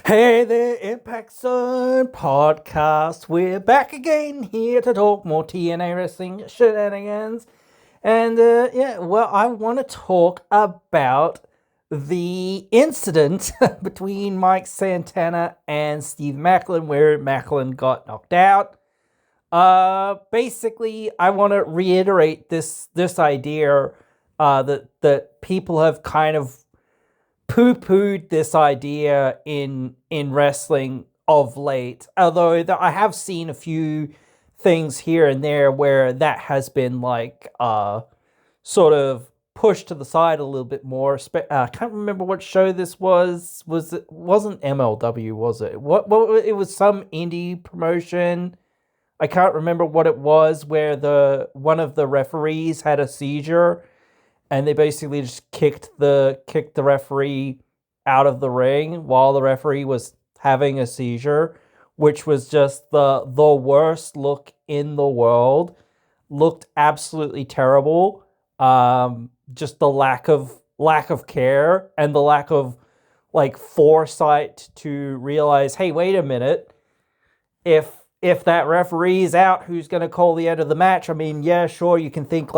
Hey there, Impact Zone podcast. We're back again here to talk more TNA wrestling shenanigans. And I want to talk about the incident between Mike Santana and Steve Maclin, where Maclin got knocked out. Basically, I want to reiterate this idea that people have kind of poo-pooed this idea in wrestling of late, although I have seen a few things here and there where that has been sort of pushed to the side a little bit more. I can't remember what show this was. Wasn't MLW, was it? What it was some indie promotion. I can't remember what it was, where one of the referees had a seizure and they basically just kicked the referee out of the ring while the referee was having a seizure, which was just the worst look in the world. Looked absolutely terrible. Just the lack of care and the lack of foresight to realize, hey, wait a minute, if that referee is out, who's going to call the end of the match? I mean, yeah, sure, you can think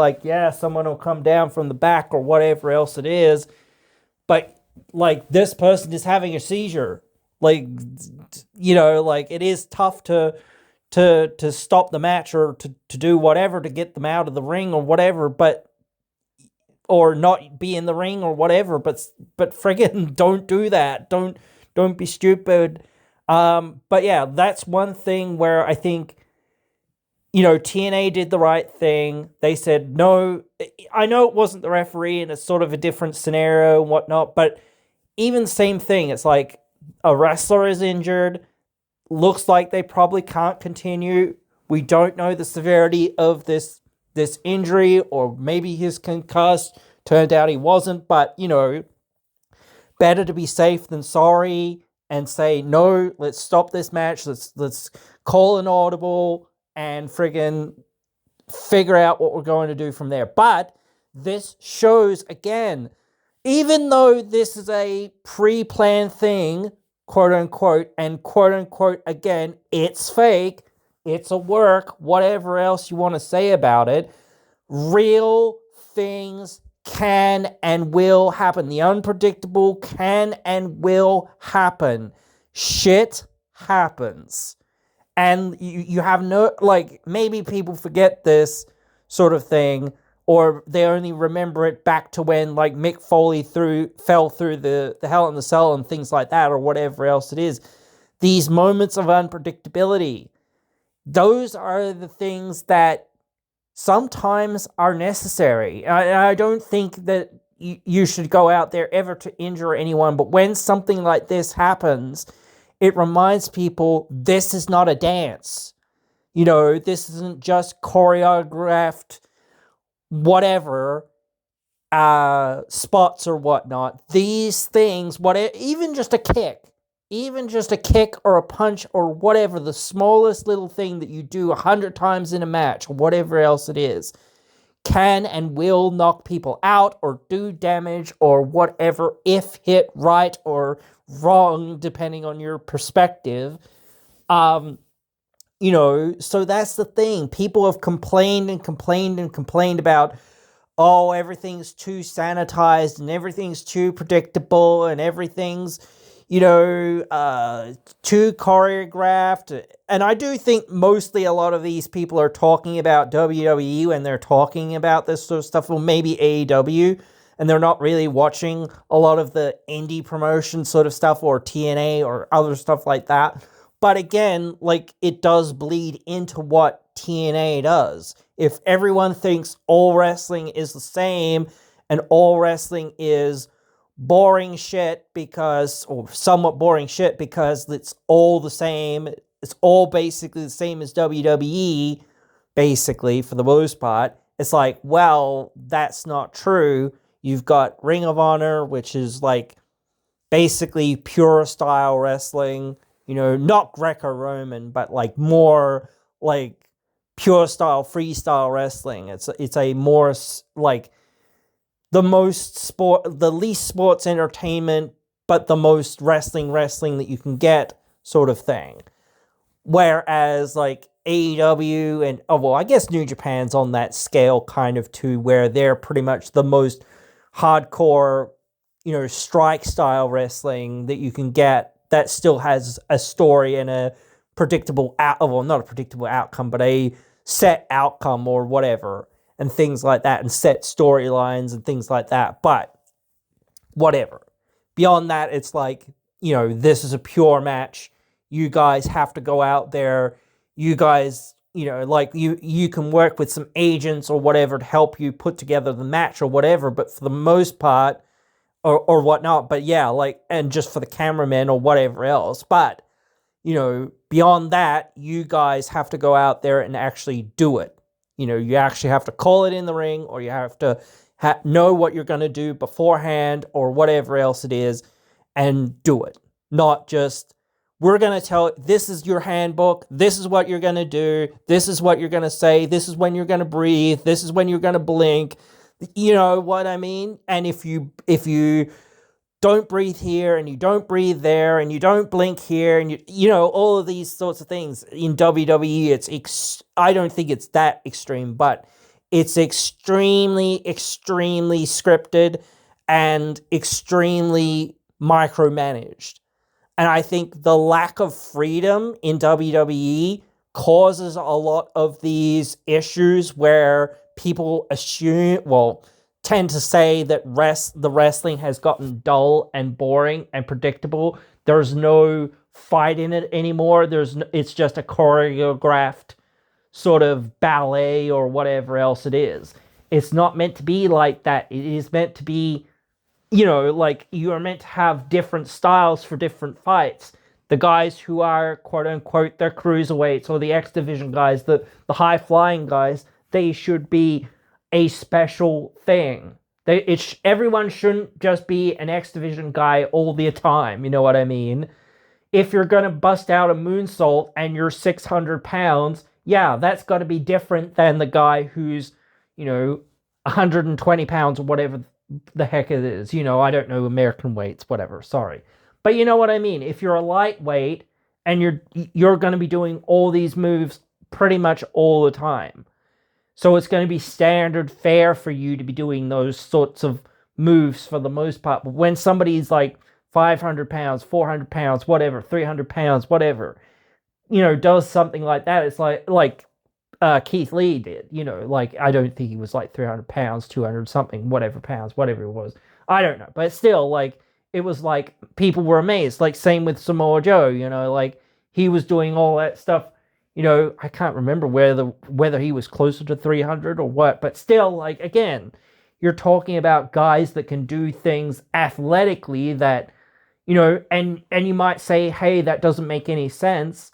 someone will come down from the back or whatever else it is, but this person is having a seizure. It is tough to stop the match or to do whatever to get them out of the ring or whatever, or not be in the ring or whatever, but friggin' don't do that. Don't be stupid. But yeah, that's one thing where I think, TNA did the right thing. They said, no, I know it wasn't the referee and it's sort of a different scenario and whatnot, but even the same thing. It's like a wrestler is injured, looks like they probably can't continue. We don't know the severity of this injury, or maybe he's concussed. Turned out he wasn't, but, better to be safe than sorry. And say, no, let's stop this match. Let's call an audible and friggin' figure out what we're going to do from there. But this shows, again, even though this is a pre-planned thing, quote unquote, and quote unquote, again, it's fake, it's a work, whatever else you want to say about it, real things can and will happen. The unpredictable can and will happen. Shit happens. And you have no, maybe people forget this sort of thing, or they only remember it back to when, Mick Foley fell through the Hell in the Cell and things like that, or whatever else it is. These moments of unpredictability, those are the things that sometimes are necessary. I don't think that you should go out there ever to injure anyone, but when something like this happens, it reminds people this is not a dance. This isn't just choreographed whatever spots or whatnot. These things, even just a kick or a punch or whatever, the smallest little thing that you do 100 times in a match, or whatever else it is, can and will knock people out or do damage or whatever, if hit right or wrong, depending on your perspective. So that's the thing. People have complained about, oh, everything's too sanitized and everything's too predictable and everything's too choreographed. And I do think mostly a lot of these people are talking about WWE when they're talking about this sort of stuff, or maybe AEW, and they're not really watching a lot of the indie promotion sort of stuff, or TNA or other stuff like that. But again, it does bleed into what TNA does. If everyone thinks all wrestling is the same and all wrestling is boring shit or somewhat boring shit because it's all the same, it's all basically the same as WWE, basically, for the most part, it's well, that's not true. You've got Ring of Honor, which is basically pure style wrestling, not Greco-Roman, but more pure style freestyle wrestling. It's a more the least sports entertainment but the most wrestling that you can get sort of thing. Whereas like AEW and, oh, well, I guess New Japan's on that scale kind of too, where they're pretty much the most hardcore, strike style wrestling that you can get that still has a story and a predictable well, not a predictable outcome, but a set outcome or whatever, and things like that, and set storylines and things like that. But whatever. Beyond that, it's like, this is a pure match. You guys have to go out there. You guys, like you can work with some agents or whatever to help you put together the match or whatever. But for the most part, or whatnot. But yeah, like, and just for the cameramen or whatever else. But, beyond that, you guys have to go out there and actually do it. You actually have to call it in the ring, or you have to know what you're going to do beforehand or whatever else it is, and do it. Not just, we're going to tell, this is your handbook, this is what you're going to do, this is what you're going to say, this is when you're going to breathe, this is when you're going to blink. You know what I mean? And if you don't breathe here, and you don't breathe there, and you don't blink here, and all of these sorts of things in WWE, I don't think it's that extreme, but it's extremely, extremely scripted and extremely micromanaged. And I think the lack of freedom in WWE causes a lot of these issues where people tend to say that the wrestling has gotten dull and boring and predictable. There's no fight in it anymore. It's just a choreographed sort of ballet or whatever else it is. It's not meant to be like that. It is meant to be, like, you are meant to have different styles for different fights. The guys who are, quote unquote, their cruiserweights, or the X Division guys, the high flying guys, they should be a special thing. Everyone shouldn't just be an X Division guy all the time, you know what I mean? If you're going to bust out a moonsault and you're 600 pounds, yeah, that's got to be different than the guy who's, 120 pounds or whatever the heck it is. I don't know American weights, whatever, sorry. But you know what I mean? If you're a lightweight and you're going to be doing all these moves pretty much all the time. So it's going to be standard fare for you to be doing those sorts of moves for the most part. But when somebody's like 500 pounds, 400 pounds, whatever, 300 pounds, whatever, does something like that, it's like Keith Lee did, like, I don't think he was like 300 pounds, 200 something, whatever pounds, whatever it was. I don't know. But still, like, it was like people were amazed. Like, same with Samoa Joe, like, he was doing all that stuff. I can't remember whether he was closer to 300 or what, but still, like, again, you're talking about guys that can do things athletically that, and you might say, hey, that doesn't make any sense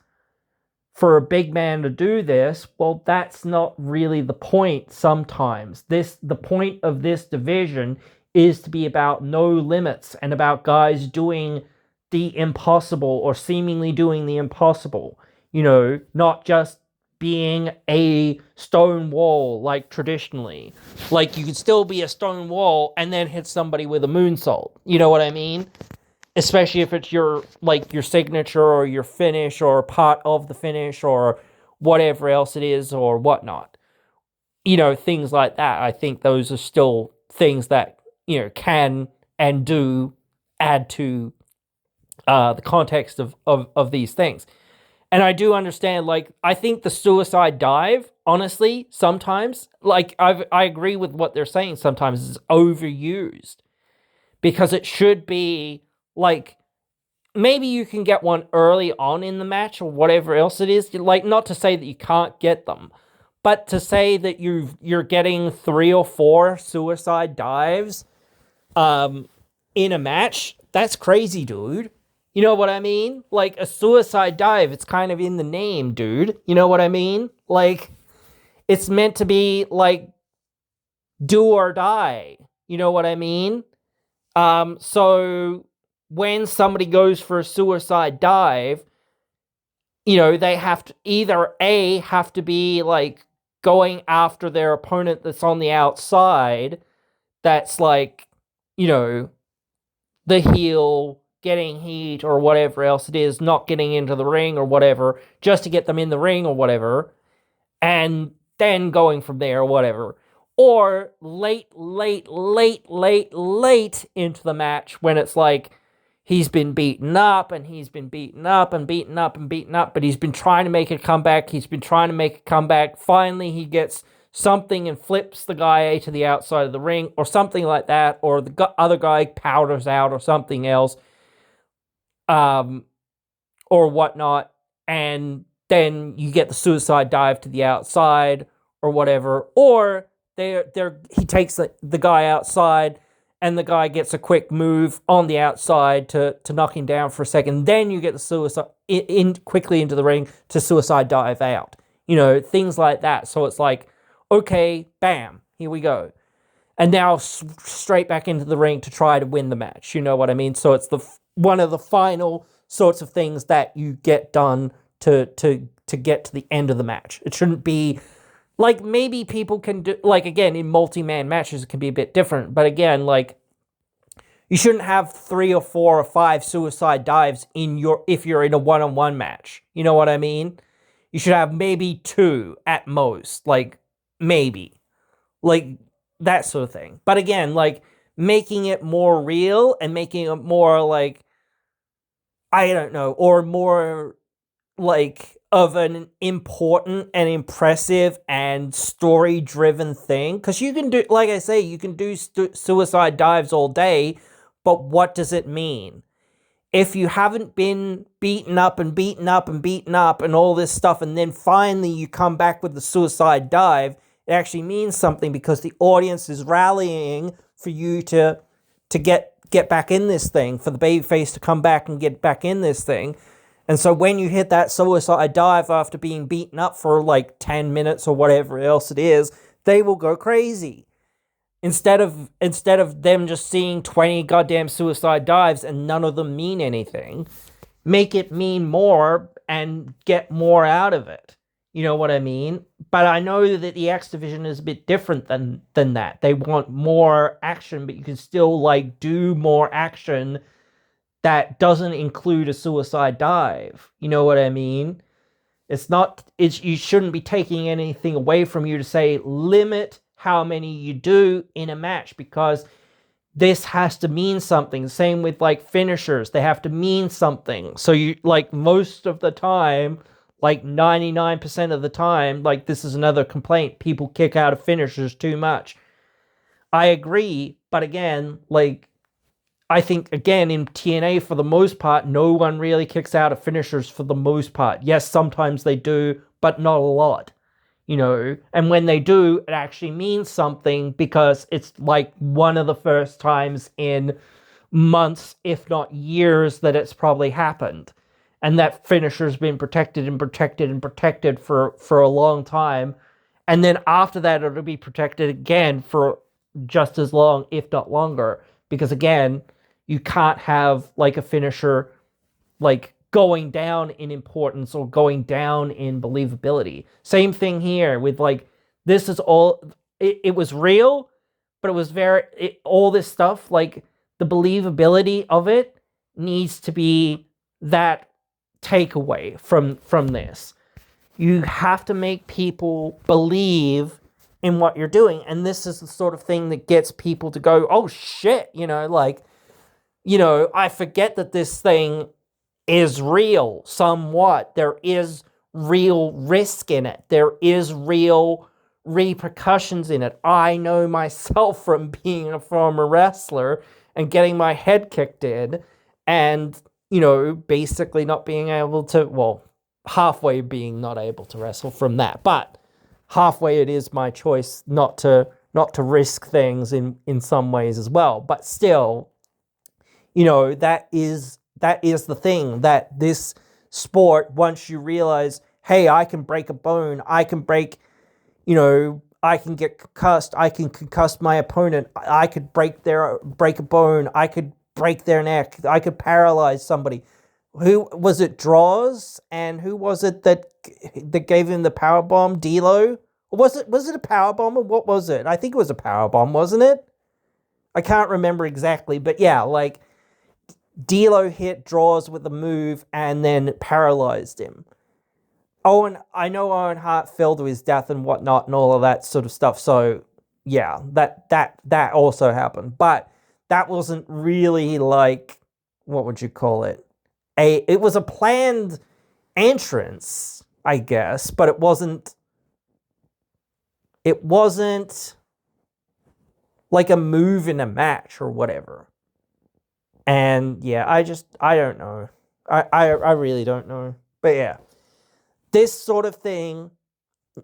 for a big man to do this. Well, that's not really the point sometimes. The point of this division is to be about no limits and about guys doing the impossible or seemingly doing the impossible. Not just being a stone wall like traditionally. Like, you could still be a stone wall and then hit somebody with a moonsault. You know what I mean? Especially if it's your signature or your finish or part of the finish or whatever else it is or whatnot. Things like that. I think those are still things that, can and do add to the context of these things. And I do understand, like, I think the suicide dive, honestly, sometimes, like, I agree with what they're saying sometimes, is overused. Because it should be, like, maybe you can get one early on in the match or whatever else it is. Like, not to say that you can't get them, but to say that you're getting 3 or 4 suicide dives in a match, that's crazy, dude. You know what I mean? Like, a suicide dive, it's kind of in the name, dude. You know what I mean? Like, it's meant to be, like, do or die. You know what I mean? So when somebody goes for a suicide dive, they have to either have to be, like, going after their opponent that's on the outside, that's, like, the heel, getting heat or whatever else it is, not getting into the ring or whatever, just to get them in the ring or whatever, and then going from there or whatever. Or late into the match when it's like he's been beaten up and he's been beaten up and beaten up and beaten up, but he's been trying to make a comeback. Finally, he gets something and flips the guy to the outside of the ring or something like that, or the other guy powders out or something else, or whatnot, and then you get the suicide dive to the outside or whatever, or he takes the guy outside and the guy gets a quick move on the outside to knock him down for a second. Then you get the suicide in quickly into the ring to suicide dive out. Things like that. So it's like, okay, bam, here we go. And now straight back into the ring to try to win the match. You know what I mean? So it's one of the final sorts of things that you get done to get to the end of the match. It shouldn't be like, maybe people can do, like, again, in multi-man matches it can be a bit different, but again, like, you shouldn't have 3 or 4 or 5 suicide dives if you're in a one-on-one match. You know what I mean? You should have maybe 2 at most, like, maybe, like, that sort of thing. But again, like, making it more real and making it more, like, I don't know, or more, like, of an important and impressive and story-driven thing. Because you can do, like I say, you can do suicide dives all day, but what does it mean? If you haven't been beaten up and beaten up and beaten up and all this stuff, and then finally you come back with the suicide dive, it actually means something because the audience is rallying for you to get back in this thing, for the babyface to come back and get back in this thing. And so when you hit that suicide dive after being beaten up for like 10 minutes or whatever else it is, they will go crazy. Instead of them just seeing 20 goddamn suicide dives and none of them mean anything, make it mean more and get more out of it. You know what I mean? But I know that the X Division is a bit different than that. They want more action, but you can still, like, do more action that doesn't include a suicide dive. You know what I mean? You shouldn't be taking anything away from you to say limit how many you do in a match, because this has to mean something. Same with, like, finishers. They have to mean something. So you, like, most of the time, like 99% of the time, like, this is another complaint, people kick out of finishers too much. I agree, but again, like, I think, again, in TNA, for the most part, no one really kicks out of finishers for the most part. Yes, sometimes they do, but not a lot, and when they do, it actually means something because it's like one of the first times in months, if not years, that it's probably happened. And that finisher's been protected and protected and protected for a long time. And then after that, it'll be protected again for just as long, if not longer. Because again, you can't have, like, a finisher, like, going down in importance or going down in believability. Same thing here with, like, this is all, it was real, but it was all this stuff, like, the believability of it needs to be that takeaway from this. You have to make people believe in what you're doing, and this is the sort of thing that gets people to go, oh shit, I forget that this thing is real somewhat. There is real risk in it. There is real repercussions in it. I know myself from being a former wrestler and getting my head kicked in and, basically not being able to, well, halfway being not able to wrestle from that. But halfway it is my choice not to risk things in some ways as well. But still, that is the thing, that this sport, once you realize, hey, I can break a bone, I can break, I can get concussed, I can concuss my opponent, I could break a bone, I could break their neck, I could paralyze somebody. Who was it, Draws? And who was it that gave him the power bomb? D'Lo? Was it a power bomb, or what was it? I think it was a power bomb, wasn't it? I can't remember exactly, but yeah, like, D'Lo hit Draws with a move and then paralyzed him. Owen, I know Owen Hart fell to his death and whatnot and all of that sort of stuff. So yeah, that also happened. But that wasn't really like, what would you call it? It was a planned entrance, I guess, but it wasn't like a move in a match or whatever. And yeah, I don't know. I really don't know. But yeah, this sort of thing,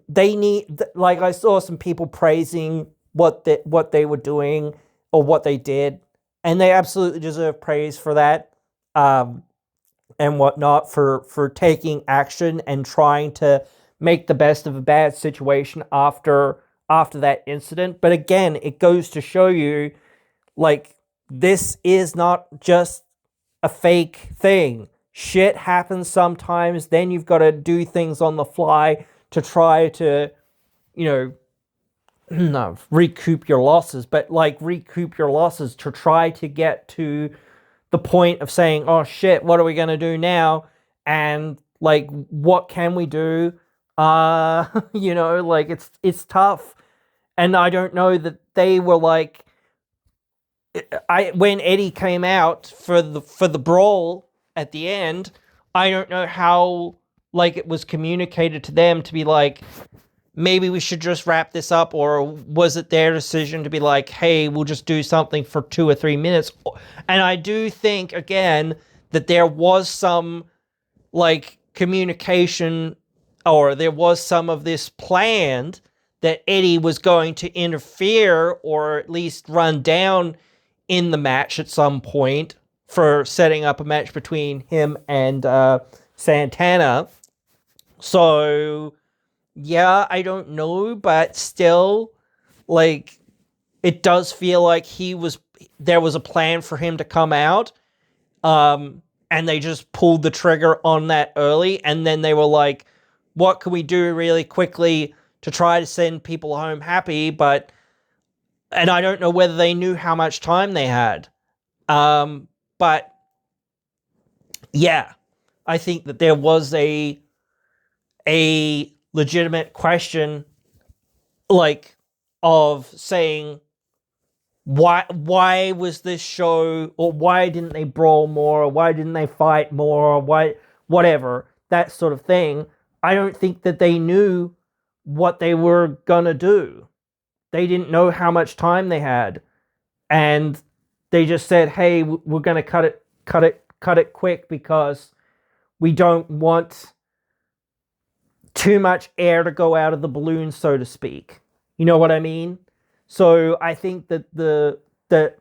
they need, like, I saw some people praising what they were doing or what they did, and they absolutely deserve praise for that, and whatnot, for taking action and trying to make the best of a bad situation after that incident. But again, it goes to show you, like, this is not just a fake thing. Shit happens sometimes. Then you've got to do things on the fly to try to, no, recoup your losses, but like recoup your losses to try to get to the point of saying, oh shit, what are we going to do now? And like, what can we do? Like, it's tough. And I don't know that they were like, when Eddie came out for the brawl at the end, I don't know how, like, it was communicated to them to be like, maybe we should just wrap this up, or was it their decision to be like, hey, we'll just do something for 2 or 3 minutes? And I do think, again, that there was some, like, communication, or there was some of this planned, that Eddie was going to interfere or at least run down in the match at some point for setting up a match between him and Santana. So yeah, I don't know, but still, like, it does feel like there was a plan for him to come out, and they just pulled the trigger on that early, and then they were like, what can we do really quickly to try to send people home happy? And I don't know whether they knew how much time they had. But yeah, I think that there was a legitimate question, like, of saying, why was this show, or why didn't they brawl more, or why didn't they fight more, or why, whatever, that sort of thing. I don't think that they knew what they were gonna do. They didn't know how much time they had, and they just said, hey, we're gonna cut it quick because we don't want too much air to go out of the balloon, so to speak. You know what I mean? So I think that that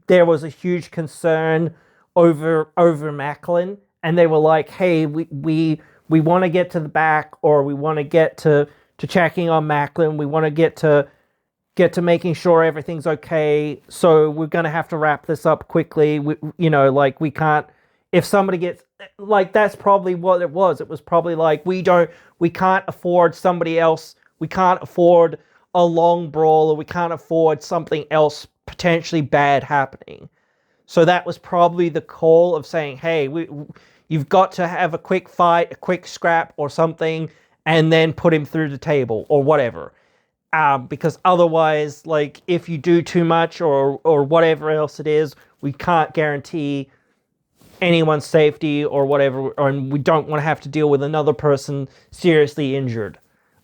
there was a huge concern over Maclin, and they were like, hey, we want to get to the back, or we want to get to checking on Maclin. We want to get to making sure everything's okay. So we're going to have to wrap this up quickly. We can't, if somebody gets, like, that's probably what it was. It was probably like, we can't afford somebody else. We can't afford a long brawl, or we can't afford something else potentially bad happening. So that was probably the call of saying, hey, you've got to have a quick fight, a quick scrap or something, and then put him through the table or whatever. Because otherwise, like, if you do too much or whatever else it is, we can't guarantee anyone's safety or whatever, and we don't want to have to deal with another person seriously injured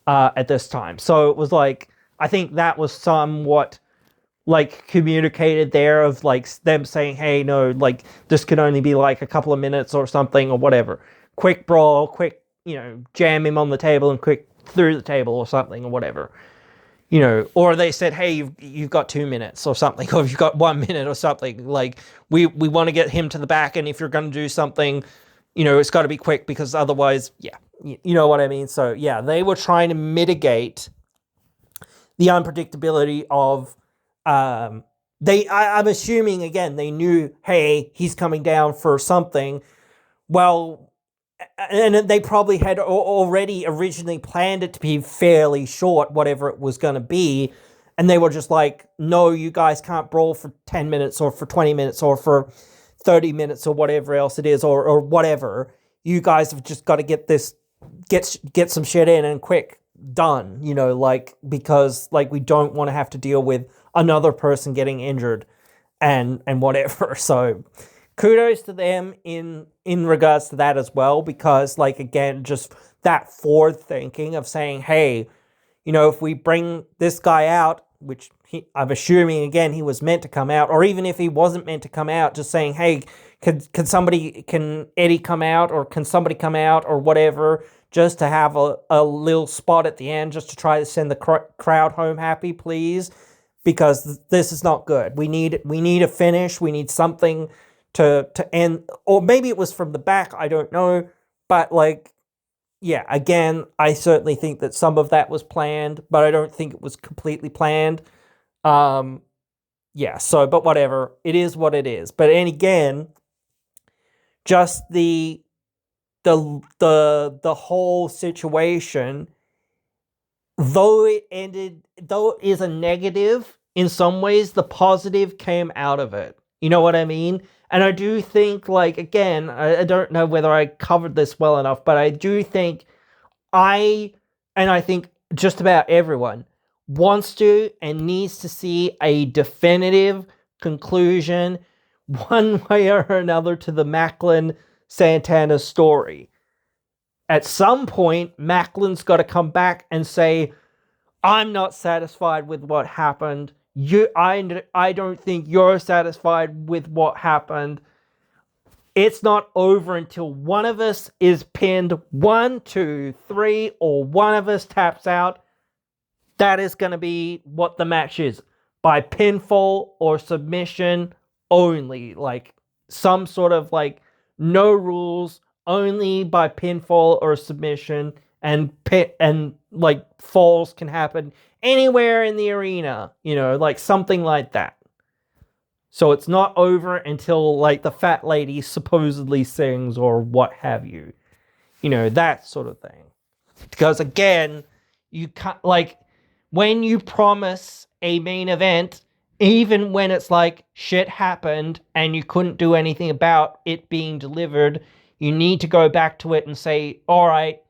at this time. So it was like, I think that was somewhat, like, communicated there, of like them saying, hey, no, like, this could only be like a couple of minutes or something or whatever. Quick brawl, quick, jam him on the table and quick through the table or something or whatever. Or they said, hey, you've got 2 minutes or something, or you've got 1 minute or something. Like, we want to get him to the back, and if you're going to do something, it's got to be quick, because otherwise, yeah, you know what I mean? So, yeah, they were trying to mitigate the unpredictability of, I'm assuming, again, they knew, hey, he's coming down for something. Well, and they probably had already originally planned it to be fairly short, whatever it was going to be. And they were just like, no, you guys can't brawl for 10 minutes or for 20 minutes or for 30 minutes or whatever else it is, or whatever. You guys have just got to get some shit in and quick done, like, because like we don't want to have to deal with another person getting injured and whatever. So kudos to them in regards to that as well, because like, again, just that forward thinking of saying, hey, if we bring this guy out, which I'm assuming, again, he was meant to come out, or even if he wasn't meant to come out, just saying, hey, can Eddie come out, or can somebody come out, or whatever, just to have a little spot at the end, just to try to send the crowd home happy, please, because this is not good. We need a finish. We need something to end, or maybe it was from the back, I don't know, but like, yeah, again, I certainly think that some of that was planned, but I don't think it was completely planned. Yeah, so, but whatever, it is what it is. But, and again, just the whole situation, though it is a negative, in some ways, the positive came out of it. You know what I mean? And I do think, like, again, I don't know whether I covered this well enough, but I do think I think just about everyone wants to and needs to see a definitive conclusion, one way or another, to the Maclin Santana story. At some point, Maclin's got to come back and say, I'm not satisfied with what happened. I don't think you're satisfied with what happened. It's not over until one of us is pinned 1, 2, 3, or one of us taps out. That is going to be what the match is. By pinfall or submission only. Like, some sort of, like, no rules, only by pinfall or submission, and like, falls can happen anywhere in the arena, like something like that. So it's not over until, like, the fat lady supposedly sings or what have you. That sort of thing. Because, again, you can't, like, when you promise a main event, even when it's like shit happened and you couldn't do anything about it being delivered, you need to go back to it and say, all right,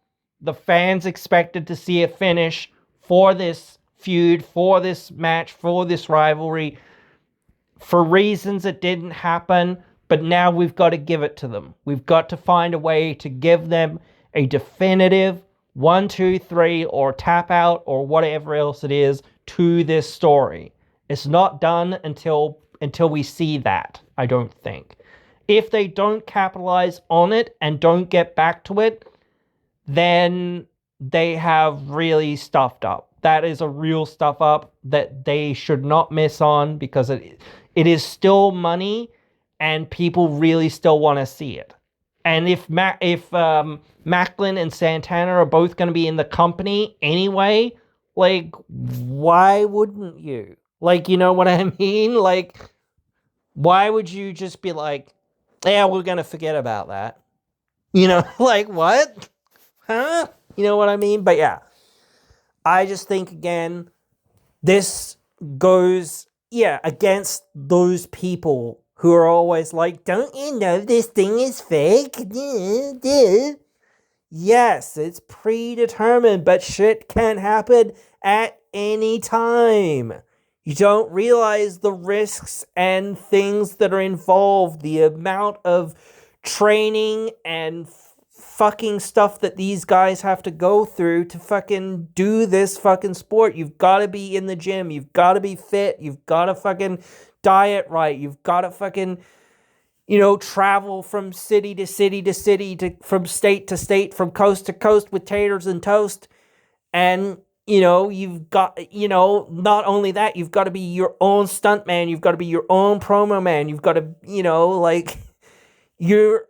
the fans expected to see a finish for this feud, for this match, for this rivalry. For reasons it didn't happen, but now we've got to give it to them. We've got to find a way to give them a definitive 1, 2, 3, or tap out, or whatever else it is, to this story. It's not done until we see that, I don't think. If they don't capitalize on it and don't get back to it, then they have really stuffed up. That is a real stuff up that they should not miss on, because it is still money, and people really still want to see it. And if Maclin and Santana are both going to be in the company anyway, like, why wouldn't you? Like, you know what I mean? Like, why would you just be like, yeah, we're going to forget about that? Like, what? Huh? You know what I mean? But yeah, I just think, again, this goes, against those people who are always like, don't you know this thing is fake? Yes, it's predetermined, but shit can happen at any time. You don't realize the risks and things that are involved, the amount of training and fucking stuff that these guys have to go through to fucking do this fucking sport. You've got to be in the gym. You've got to be fit. You've got to fucking diet right. You've got to fucking, travel from city to city to city, from state to state, from coast to coast with taters and toast. And, you've got, not only that, you've got to be your own stunt man. You've got to be your own promo man. You've got to, like, you're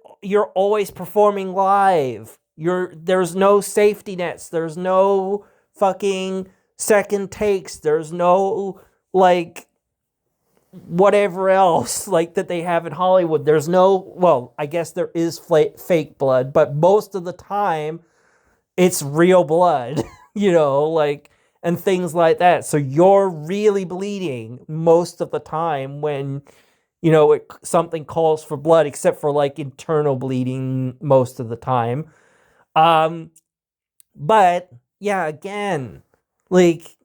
always performing live. There's no safety nets. There's no fucking second takes. There's no, like, whatever else, like, that they have in Hollywood. There's no, well, I guess there is fake blood, but most of the time it's real blood, like, and things like that. So you're really bleeding most of the time when something calls for blood, except for like internal bleeding most of the time. But yeah, again, like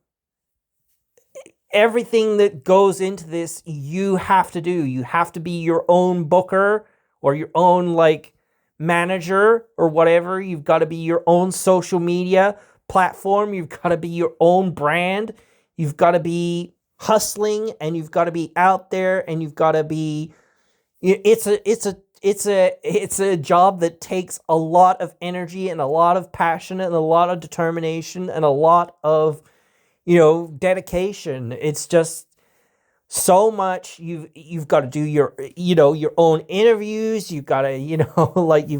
everything that goes into this, you have to do. You have to be your own booker or your own like manager or whatever. You've got to be your own social media platform. You've got to be your own brand. You've got to be hustling, and you've got to be out there, and you've got to be. It's a job that takes a lot of energy and a lot of passion and a lot of determination and a lot of dedication. It's just so much. You've got to do your own interviews. You've got to like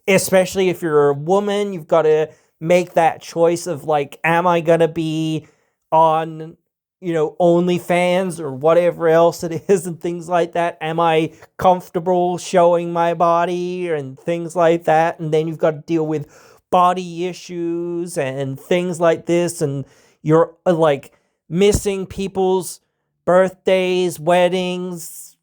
especially if you're a woman, you've got to make that choice of like, am I gonna be on OnlyFans or whatever else it is and things like that? Am I comfortable showing my body and things like that? And then you've got to deal with body issues and things like this, and you're like missing people's birthdays, weddings,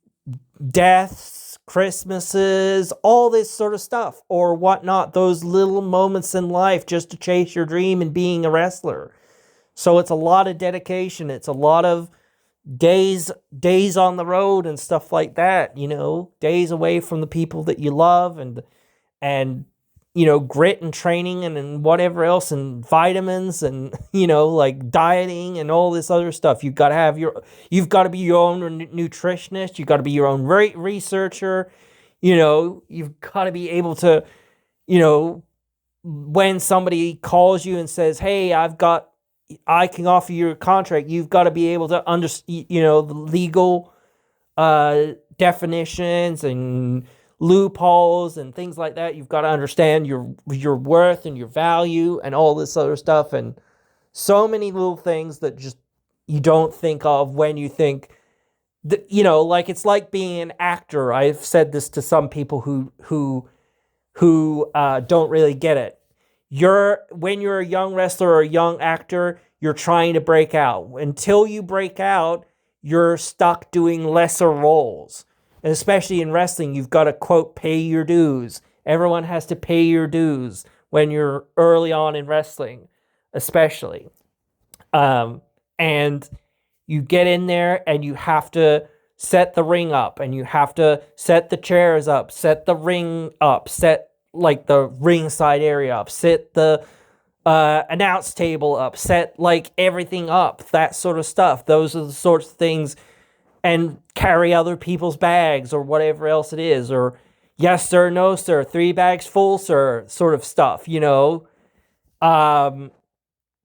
deaths, Christmases, all this sort of stuff or whatnot, those little moments in life just to chase your dream and being a wrestler. So it's a lot of dedication. It's a lot of days on the road and stuff like that, days away from the people that you love and grit and training and whatever else and vitamins and, like dieting and all this other stuff. You've got to be your own nutritionist. You've got to be your own researcher. You've got to be able to, when somebody calls you and says, hey, I can offer you a contract, you've got to be able to understand, the legal definitions and loopholes and things like that. You've got to understand your worth and your value and all this other stuff, and so many little things that just you don't think of when you think that, like it's like being an actor. I've said this to some people who don't really get it. When you're a young wrestler or a young actor, you're trying to break out. Until you break out, you're stuck doing lesser roles. And especially in wrestling, you've got to, quote, pay your dues. Everyone has to pay your dues when you're early on in wrestling, especially. And you get in there and you have to set the ring up, and you have to set the chairs up, set the ring up, set like the ringside area up, set the announce table up, set like everything up, that sort of stuff. Those are the sorts of things, and carry other people's bags or whatever else it is, or yes sir, no sir, 3 bags full sir, sort of stuff,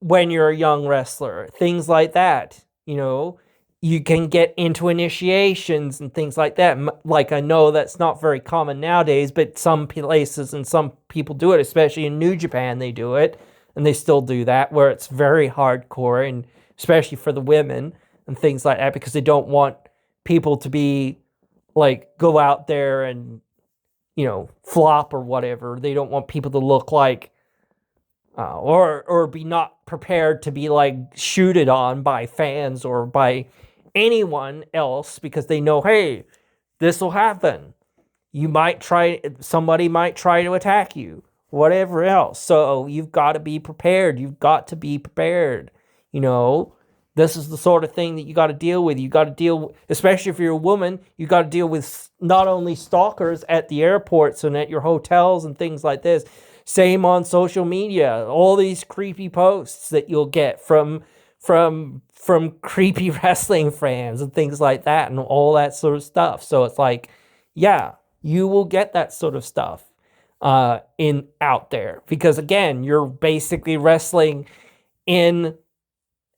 when you're a young wrestler, things like that, you can get into initiations and things like that. Like, I know that's not very common nowadays, but some places and some people do it, especially in New Japan, they do it, and they still do that, where it's very hardcore, and especially for the women and things like that, because they don't want people to be, like, go out there and, flop or whatever. They don't want people to look like, or be not prepared to be, like, shooted on by fans or by anyone else, because they know, hey, this will happen. Somebody might try to attack you, whatever else. So you've got to be prepared. You've got to be prepared. This is the sort of thing that you got to deal with. You got to deal, especially if you're a woman, you got to deal with not only stalkers at the airports and at your hotels and things like this. Same on social media. All these creepy posts that you'll get from creepy wrestling fans and things like that and all that sort of stuff. So it's like, yeah, you will get that sort of stuff out there, because again, you're basically wrestling in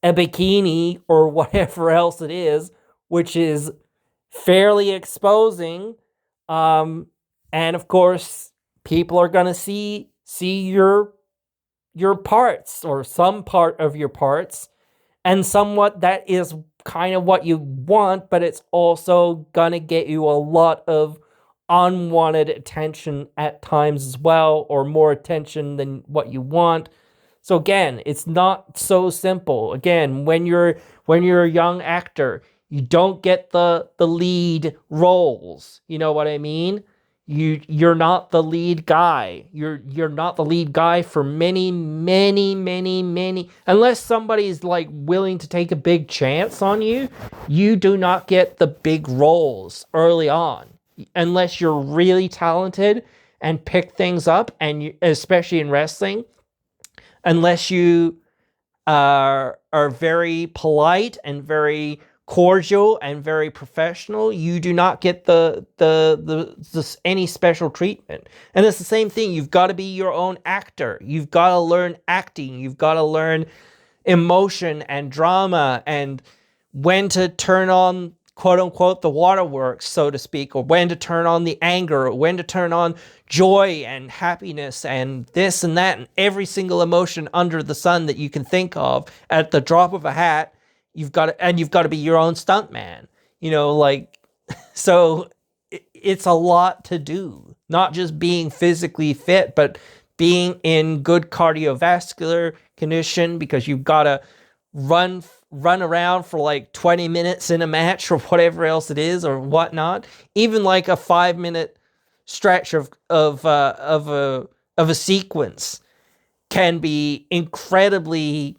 a bikini or whatever else it is, which is fairly exposing. And of course, people are going to see your parts, or some part of your parts, and somewhat that is kind of what you want, but it's also going to get you a lot of unwanted attention at times as well, or more attention than what you want. So again, it's not so simple. Again, when you're a young actor, You don't get the lead roles. You know what I mean? You're not the lead guy. You're not the lead guy for many, unless somebody's like willing to take a big chance on you. You do not get the big roles early on unless you're really talented and pick things up, and especially in wrestling, unless you are very polite and very cordial and very professional, you do not get the any special treatment. And it's the same thing. You've got to be your own actor. You've got to learn acting. You've got to learn emotion and drama and when to turn on, quote unquote, the waterworks, so to speak, or when to turn on the anger, or when to turn on joy and happiness and this and that and every single emotion under the sun that you can think of at the drop of a hat. You've got to be your own stuntman, like, so it's a lot to do, not just being physically fit, but being in good cardiovascular condition, because you've got to run around for like 20 minutes in a match or whatever else it is or whatnot. Even like a 5-minute stretch of a sequence can be incredibly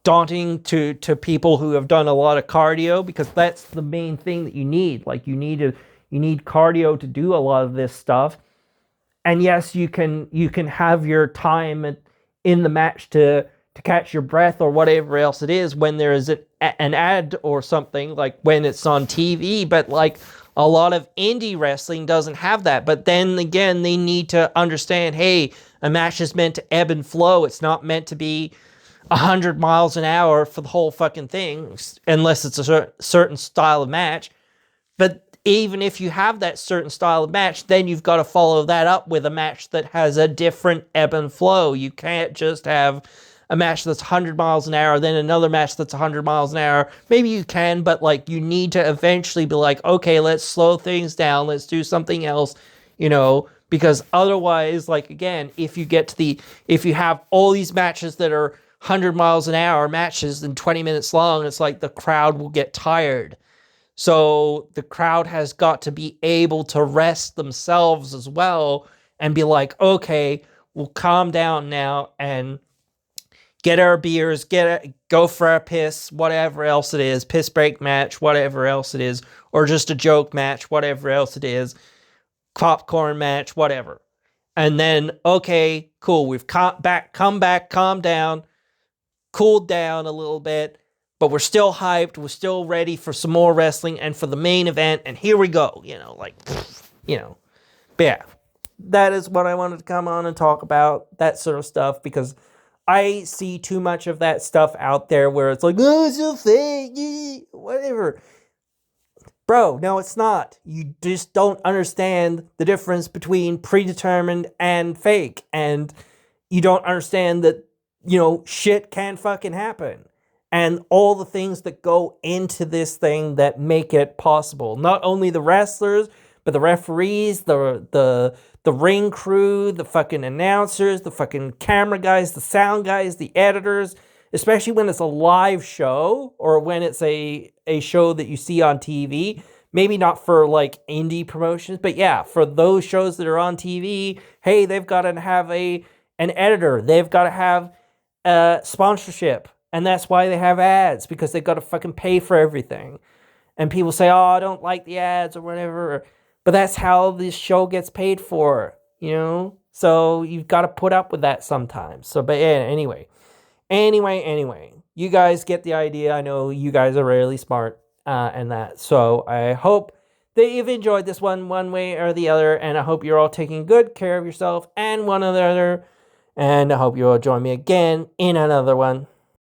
daunting to people who have done a lot of cardio, because that's the main thing that you need. Like you need cardio to do a lot of this stuff. And yes, you can have your time in the match to catch your breath or whatever else it is when there is an ad or something, like when it's on TV. But like a lot of indie wrestling doesn't have that. But then again, they need to understand, hey, a match is meant to ebb and flow. It's not meant to be 100 miles an hour for the whole fucking thing, unless it's a certain style of match. But even if you have that certain style of match, then you've got to follow that up with a match that has a different ebb and flow. You can't just have a match that's 100 miles an hour, then another match that's 100 miles an hour. Maybe you can, but like you need to eventually be like, okay, let's slow things down. Let's do something else, because otherwise, like, again, if you have all these matches that are 100 miles an hour matches and 20 minutes long, it's like the crowd will get tired. So the crowd has got to be able to rest themselves as well and be like, okay, we'll calm down now and get our beers, go for a piss, whatever else it is, piss break match, whatever else it is, or just a joke match, whatever else it is, popcorn match, whatever. And then, okay, cool, we've come back, calm down, cooled down a little bit, but we're still hyped, we're still ready for some more wrestling and for the main event, and here we go, But yeah, that is what I wanted to come on and talk about, that sort of stuff, because I see too much of that stuff out there where it's like, oh, it's so fake, whatever. Bro, no, it's not. You just don't understand the difference between predetermined and fake, and you don't understand that, shit can fucking happen. And all the things that go into this thing that make it possible. Not only the wrestlers, but the referees, the ring crew, the fucking announcers, the fucking camera guys, the sound guys, the editors, especially when it's a live show or when it's a show that you see on TV. Maybe not for like indie promotions, but yeah, for those shows that are on TV, hey, they've got to have an editor. They've got to have sponsorship. And that's why they have ads, because they've got to fucking pay for everything. And people say, oh, I don't like the ads or whatever. But that's how this show gets paid for, So you've got to put up with that sometimes. So, but yeah, anyway. You guys get the idea. I know you guys are really smart and that. So I hope that you've enjoyed this one way or the other. And I hope you're all taking good care of yourself and one another. And I hope you'll join me again in another one.